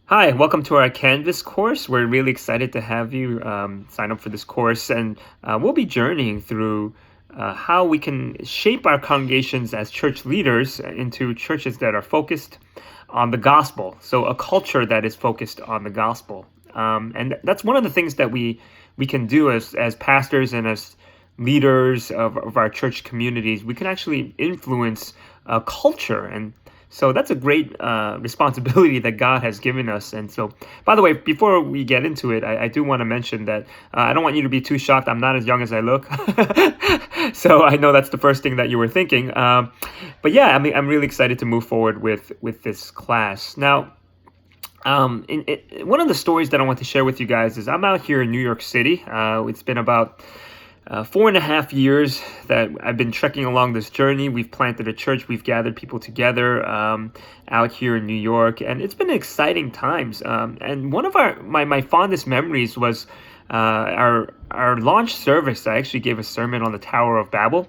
Hi, welcome to our Canvas course. We're really excited to have you sign up for this course, and we'll be journeying through how we can shape our congregations as church leaders into churches that are focused on the gospel. So, a culture that is focused on the gospel, and that's one of the things that we can do as pastors and as leaders of our church communities. We can actually influence culture, and so that's a great responsibility that God has given us. And so, by the way, before we get into it, I do want to mention that I don't want you to be too shocked. I'm not as young as I look. So I know that's the first thing that you were thinking. But yeah, I mean, I'm really excited to move forward with this class. Now, one of the stories that I want to share with you guys is I'm out here in New York City. It's been about 4.5 years that I've been trekking along this journey. We've planted a church. We've gathered people together out here in New York, and it's been exciting times. And one of my fondest memories was our launch service. I actually gave a sermon on the Tower of Babel.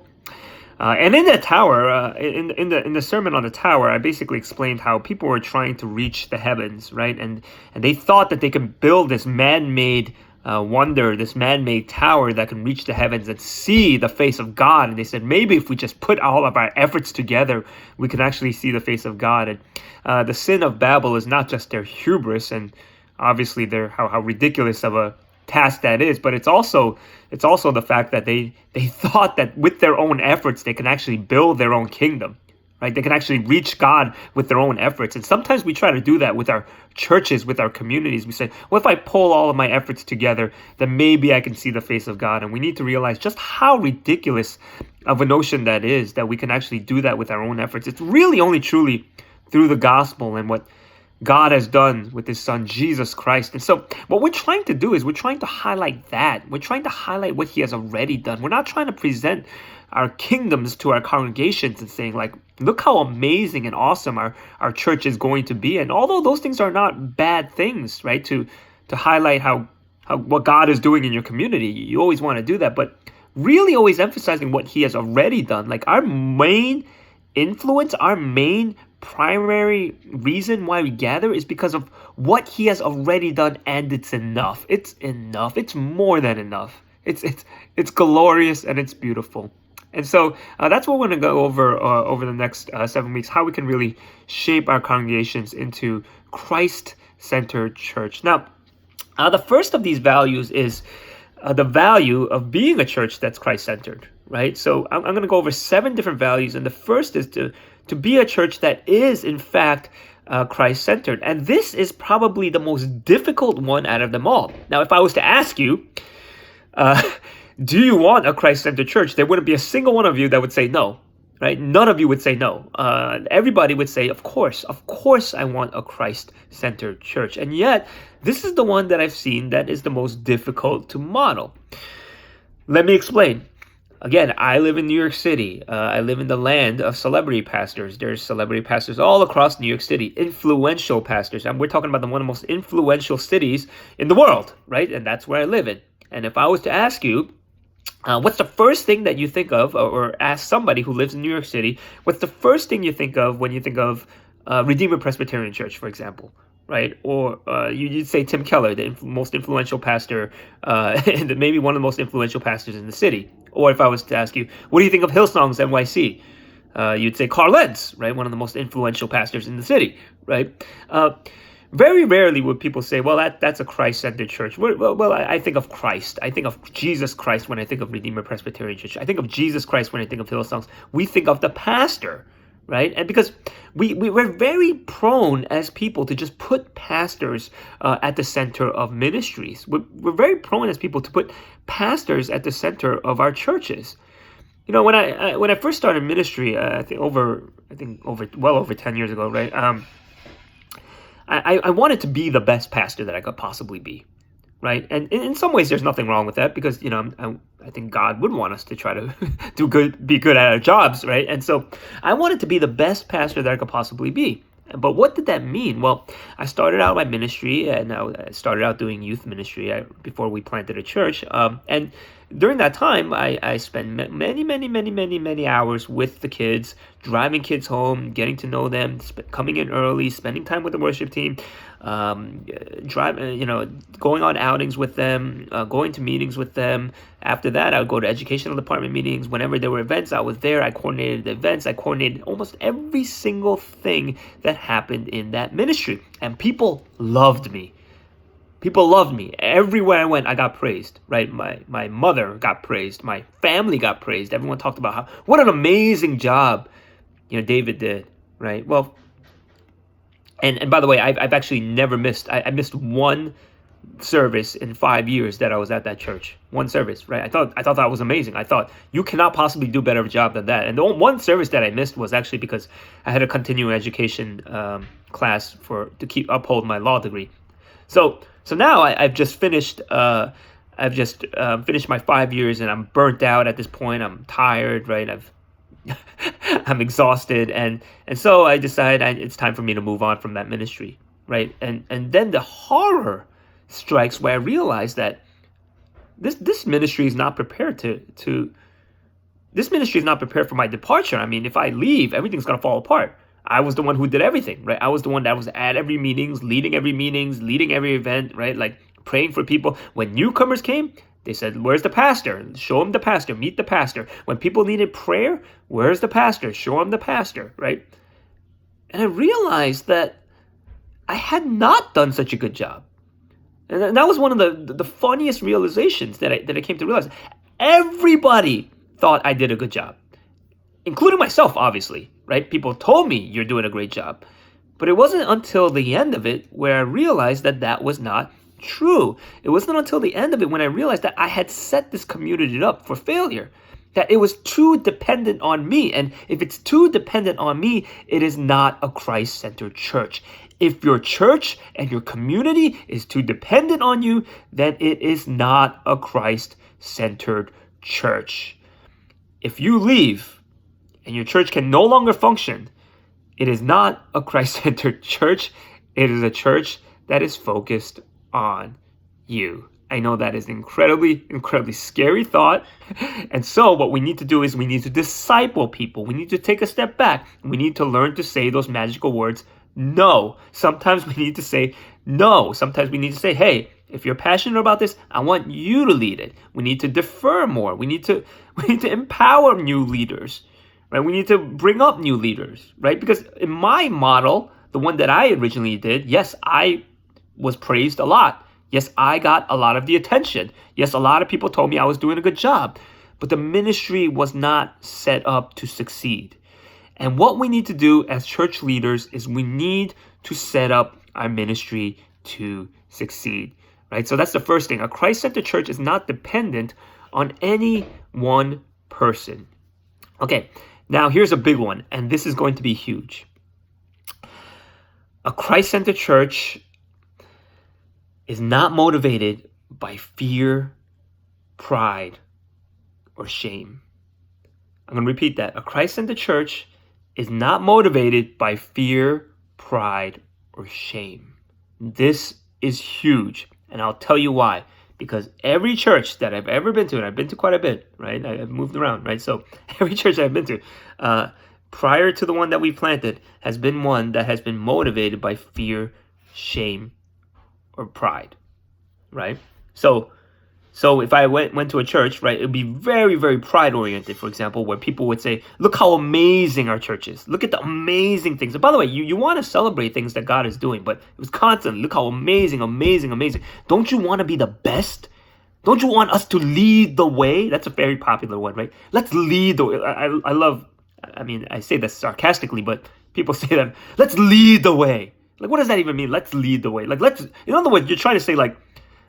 And in that tower, in the sermon on the tower, I basically explained how people were trying to reach the heavens, right? And they thought that they could build this man-made wonder, this man-made tower that can reach the heavens and see the face of God. And they said, maybe if we just put all of our efforts together, we can actually see the face of God. And the sin of Babel is not just their hubris, and obviously their how ridiculous of a task that is, but it's also the fact that they thought that with their own efforts they can actually build their own kingdom, right? They can actually reach God with their own efforts. And sometimes we try to do that with our churches, with our communities. We say, well, if I pull all of my efforts together, then maybe I can see the face of God. And we need to realize just how ridiculous of a notion that is, that we can actually do that with our own efforts. It's really only truly through the gospel and what God has done with his son, Jesus Christ. And so what we're trying to do is we're trying to highlight that. We're trying to highlight what he has already done. We're not trying to present our kingdoms to our congregations and saying, like, look how amazing and awesome our church is going to be. And although those things are not bad things, right, to highlight how what God is doing in your community, you always want to do that. But really always emphasizing what he has already done. Like, our main influence, our main primary reason why we gather is because of what he has already done, and it's enough. It's enough. It's more than enough. It's glorious and it's beautiful. And so that's what we're going to go over the next 7 weeks, how we can really shape our congregations into Christ-centered church. Now, the first of these values is the value of being a church that's Christ-centered, right? So I'm going to go over 7 different values, and the first is to be a church that is, in fact, Christ-centered. And this is probably the most difficult one out of them all. Now, if I was to ask you, do you want a Christ-centered church? There wouldn't be a single one of you that would say no, right? None of you would say no. Everybody would say, of course I want a Christ-centered church. And yet, this is the one that I've seen that is the most difficult to model. Let me explain. Again, I live in New York City. I live in the land of celebrity pastors. There's celebrity pastors all across New York City, influential pastors. And we're talking about one of the most influential cities in the world, right? And that's where I live in. And if I was to ask you, what's the first thing that you think of, or ask somebody who lives in New York City, what's the first thing you think of when you think of Redeemer Presbyterian Church, for example? Right? Or you'd say Tim Keller, the most influential pastor, and maybe one of the most influential pastors in the city. Or if I was to ask you, what do you think of Hillsong's NYC? You'd say Carl Lentz, right? One of the most influential pastors in the city, right? Very rarely would people say, well, that's a Christ-centered church. Well, I think of Christ. I think of Jesus Christ when I think of Redeemer Presbyterian Church. I think of Jesus Christ when I think of Hillsong's. We think of the pastor, right? And because we're very prone as people to just put pastors at the center of ministries. We're very prone as people to put pastors at the center of our churches. You know, when I first started ministry, I think well over 10 years ago, right? I wanted to be the best pastor that I could possibly be, right? And in some ways, there's nothing wrong with that because, you know, I think God would want us to try to be good at our jobs, right? And so I wanted to be the best pastor that I could possibly be. But what did that mean? Well, I started out my ministry, and I started out doing youth ministry before we planted a church. And during that time, I spent many hours with the kids, driving kids home, getting to know them, coming in early, spending time with the worship team, going on outings with them, going to meetings with them. After that, I would go to educational department meetings. Whenever there were events, I was there. I coordinated the events. I coordinated almost every single thing that happened in that ministry. And people loved me. People loved me. Everywhere I went, I got praised, right? My mother got praised. My family got praised. Everyone talked about what an amazing job, David did, right? Well, and by the way, I've actually never missed. I missed one service in 5 years that I was at that church. One service, right? I thought that was amazing. I thought you cannot possibly do a better job than that. And the one service that I missed was actually because I had a continuing education class to uphold my law degree. So now I've just finished. Finished my 5 years, and I'm burnt out at this point. I'm tired, right? I'm exhausted, and so I decided it's time for me to move on from that ministry, right? And then the horror strikes where I realized that this ministry is not prepared this ministry is not prepared for my departure. I mean, if I leave, everything's gonna fall apart. I was the one who did everything, right? I was the one that was at every meetings, leading every event, right? Like praying for people. When newcomers came, they said, where's the pastor? Show him the pastor, meet the pastor. When people needed prayer, where's the pastor? Show him the pastor, right? And I realized that I had not done such a good job. And that was one of the funniest realizations that I came to realize. Everybody thought I did a good job, including myself, obviously, right? People told me you're doing a great job. But it wasn't until the end of it where I realized that was not true. It wasn't until the end of it when I realized that I had set this community up for failure, that it was too dependent on me. And if it's too dependent on me, it is not a Christ-centered church. If your church and your community is too dependent on you, then it is not a Christ-centered church. If you leave and your church can no longer function, it is not a Christ-centered church. It is a church that is focused on you. I know that is an incredibly scary thought. And so what we need to do is we need to disciple people. We need to take a step back. We need to learn to say those magical words, no. Sometimes we need to say no. Sometimes we need to say, hey, if you're passionate about this, I want you to lead it. We need to defer more. We need to empower new leaders, right? We need to bring up new leaders, right? Because in my model, the one that I originally did, yes, I was praised a lot. Yes, I got a lot of the attention. Yes, a lot of people told me I was doing a good job. But the ministry was not set up to succeed. And what we need to do as church leaders is we need to set up our ministry to succeed, right? So that's the first thing. A Christ-centered church is not dependent on any one person. Okay, now here's a big one, and this is going to be huge. A Christ-centered church is not motivated by fear, pride, or shame. I'm going to repeat that. A Christ-centered church is not motivated by fear, pride, or shame. This is huge, and I'll tell you why. Because every church that I've ever been to, and I've been to quite a bit, right? I've moved around, right? So every church I've been to, prior to the one that we planted, has been one that has been motivated by fear, shame, or pride, right? So if I went to a church, right, it would be very, very pride-oriented, for example, where people would say, look how amazing our church is. Look at the amazing things. And by the way, you want to celebrate things that God is doing, but it was constantly, look how amazing. Don't you want to be the best? Don't you want us to lead the way? That's a very popular one, right? Let's lead the way. I say this sarcastically, but people say that, let's lead the way. Like, what does that even mean? Let's lead the way. Like, in other words, you're trying to say, like,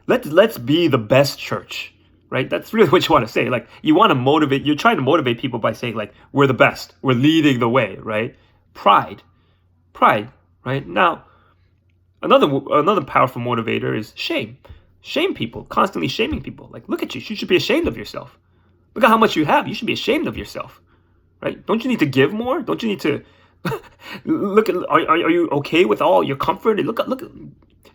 let's be the best church, right? That's really what you want to say. Like, you're trying to motivate people by saying, like, we're the best, we're leading the way, right? Pride, right? Now, another powerful motivator is shame. Shame people, constantly shaming people. Like, look at you should be ashamed of yourself. Look at how much you have. You should be ashamed of yourself, right? Don't you need to give more? Don't you need to look at, are you okay with all your comfort? Look at.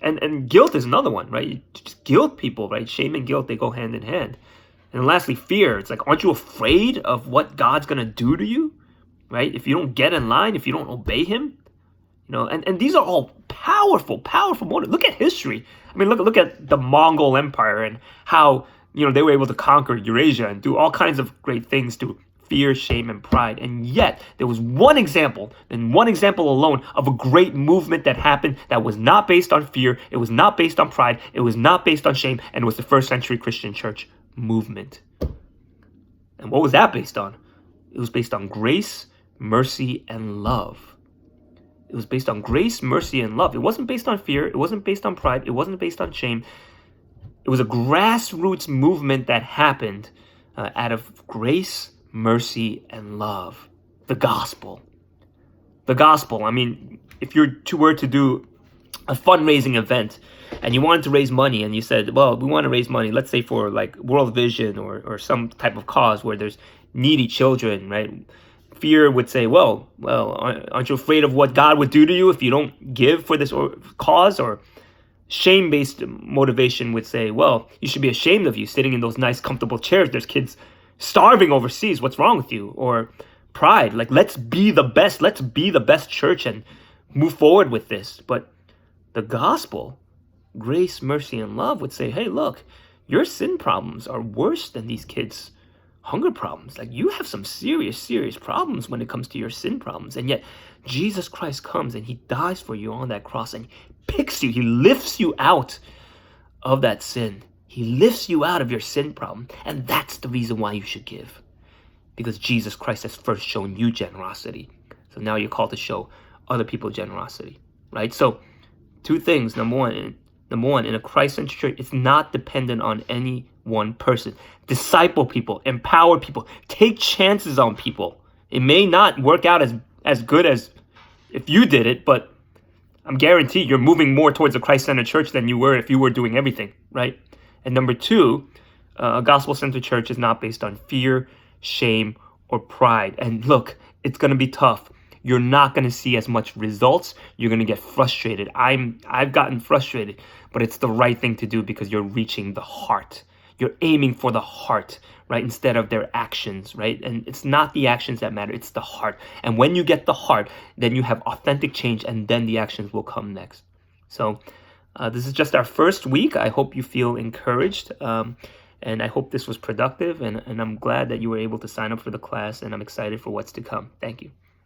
And guilt is another one, right? You just guilt people, right? Shame and guilt, they go hand in hand. And lastly, fear. It's like, aren't you afraid of what God's going to do to you? Right? If you don't get in line, if you don't obey him, and these are all powerful, powerful motives. Look at history. I mean, look at the Mongol Empire and how, they were able to conquer Eurasia and do all kinds of great things to fear, shame, and pride. And yet, there was one example, and one example alone, of a great movement that happened that was not based on fear, it was not based on pride, it was not based on shame, and it was the first century Christian church movement. And what was that based on? It was based on grace, mercy, and love. It was based on grace, mercy, and love. It wasn't based on fear. It wasn't based on pride. It wasn't based on shame. It was a grassroots movement that happened out of grace, mercy, and love. The gospel. The gospel. I mean, if you were to do a fundraising event and you wanted to raise money and you said, well, we want to raise money, let's say for like World Vision or some type of cause where there's needy children, right? Fear would say, well, aren't you afraid of what God would do to you if you don't give for this cause? Or shame-based motivation would say, well, you should be ashamed of you sitting in those nice, comfortable chairs. There's kids starving overseas. What's wrong with you? Or pride, like, let's be the best. Let's be the best church and move forward with this. But the gospel, grace, mercy, and love would say, hey, look, your sin problems are worse than these kids' hunger problems. Like, you have some serious, serious problems when it comes to your sin problems. And yet Jesus Christ comes and he dies for you on that cross and picks you. He lifts you out of that sin. He lifts you out of your sin problem. And that's the reason why you should give. Because Jesus Christ has first shown you generosity. So now you're called to show other people generosity, right? So 2 things. Number one, in a Christ-centered church, it's not dependent on any one person. Disciple people, empower people, take chances on people. It may not work out as good as if you did it, but I'm guaranteed you're moving more towards a Christ-centered church than you were if you were doing everything, right? And number 2, a gospel-centered church is not based on fear, shame, or pride. And look, it's going to be tough. You're not going to see as much results. You're going to get frustrated. I've gotten frustrated, but it's the right thing to do because you're reaching the heart. You're aiming for the heart, right? Instead of their actions, right? And it's not the actions that matter. It's the heart. And when you get the heart, then you have authentic change and then the actions will come next. So this is just our first week. I hope you feel encouraged. And I hope this was productive. And I'm glad that you were able to sign up for the class. And I'm excited for what's to come. Thank you.